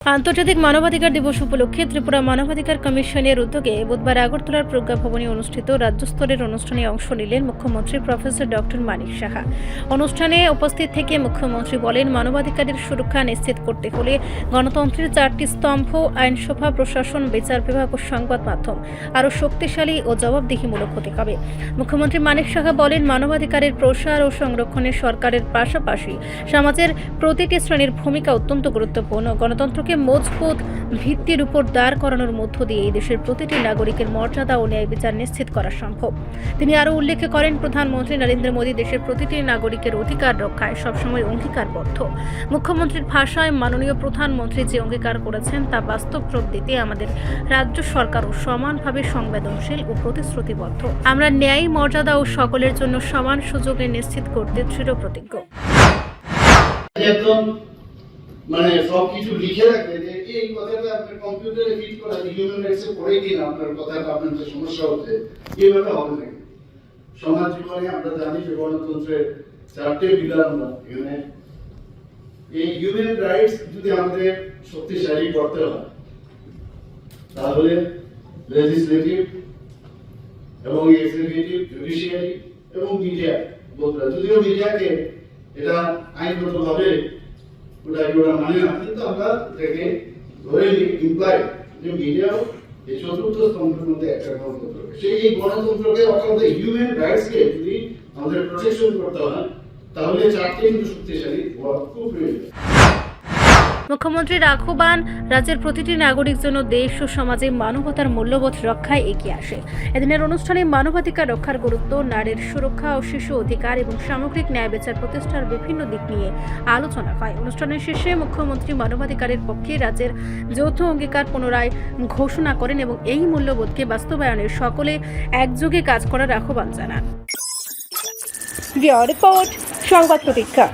আন্তর্জাতিক মানবাধিকার দিবস উপলক্ষে ত্রিপুরা মানবাধিকার কমিশনের উদ্যোগে বুধবার আগরতলার প্রজ্ঞাভবনে অনুষ্ঠিত রাজ্য স্তরের অনুষ্ঠানে অংশ নিলেন মুখ্যমন্ত্রী প্রফেসর ডক্টর মানিক সাহা। অনুষ্ঠানে উপস্থিত থেকে মুখ্যমন্ত্রী বলেন, মানবাধিকারের সুরক্ষা নিশ্চিত করতে হলে গণতন্ত্রের 4টি স্তম্ভ আইনসভা, প্রশাসন, বিচার বিভাগ ও সংবাদ মাধ্যম আরও শক্তিশালী ও জবাবদিহিমূলক হতে হবে। মুখ্যমন্ত্রী মানিক সাহা বলেন, মানবাধিকারের প্রসার ও সংরক্ষণে সরকারের পাশাপাশি সমাজের প্রতিটি শ্রেণীর ভূমিকা অত্যন্ত গুরুত্বপূর্ণ। গণতন্ত্রকে মজবুত ভিত্তির উপর দাঁড় করানোর মধ্য দিয়ে এই দেশের প্রতিটি নাগরিকের মর্যাদা ও ন্যায় বিচার নিশ্চিত করা সম্ভব। তিনি আরও উল্লেখ করেন, প্রধানমন্ত্রী নরেন্দ্র মোদী দেশের প্রতিটি নাগরিকের অধিকার রক্ষায় সবসময় অঙ্গীকারবদ্ধ। মুখ্যমন্ত্রীর ভাষায় মাননীয় প্রধানমন্ত্রী যে অঙ্গীকার করেছেন তা বাস্তব রূপ দিতে আমাদের রাজ্য সরকারও সমানভাবে সংবেদনশীল ও প্রতিশ্রুতিবদ্ধ। আমরা ন্যায়, মর্যাদা ও সকলের জন্য সমান সুযোগে নিশ্চিত করতে দৃঢ় প্রতিজ্ঞ। মানে সবকিছু লিখে রাখবে যে এই কথাটা আপনার কম্পিউটারে ফিট করা হিউম্যান রাইটস এ পড়ে কিনা আপনার কথাটা আপনার যে সমস্যা হচ্ছে এইভাবে হবে না। সমাজ জীবনে আমরা জানি যে গণতন্ত্রের 4টে পিলার আমরা এখানে এই হিউম্যান রাইটস যদি আমাদের শক্তিশালী করতে হয় তাহলে লেজিসলেটিভ এবং এক্সিকিউটিভ, জুডিশিয়ারি এবং মিডিয়া বলতে যদিও মিডিয়াকে এটা আইনগতভাবে ওরা মানে না, কিন্তু আমরা এটাকে ধরে ইমপ্লাই যে মিডিয়াও এই চতুর্থ স্তম্ভের মধ্যে একটা গণতন্ত্র। সেই গণতন্ত্রকে অর্থাৎ হিউম্যান রাইটসকে যদি আমাদের প্রোটেকশন করতে হয় তাহলে 4টে কিন্তু শক্তিশালী হওয়া খুব প্রয়োজন। মুখ্যমন্ত্রীর আহ্বান, রাজ্যের প্রতিটি নাগরিক যেন দেশ ও সমাজে মানবতার মূল্যবোধ রক্ষায় এগিয়ে আসে। এদিনের অনুষ্ঠানে মানবাধিকার রক্ষার গুরুত্ব, নারীর সুরক্ষা ও শিশু অধিকার এবং সামগ্রিক ন্যায় বিচার প্রতিষ্ঠার বিভিন্ন দিক নিয়ে আলোচনা হয়। অনুষ্ঠানের শেষে মুখ্যমন্ত্রী মানবাধিকারের পক্ষে রাজ্যের যৌথ অঙ্গীকার পুনরায় ঘোষণা করেন এবং এই মূল্যবোধকে বাস্তবায়নে সকলে একযোগে কাজ করার আহ্বান জানান। রিপোর্ট, সংবাদ প্রতীক্ষা।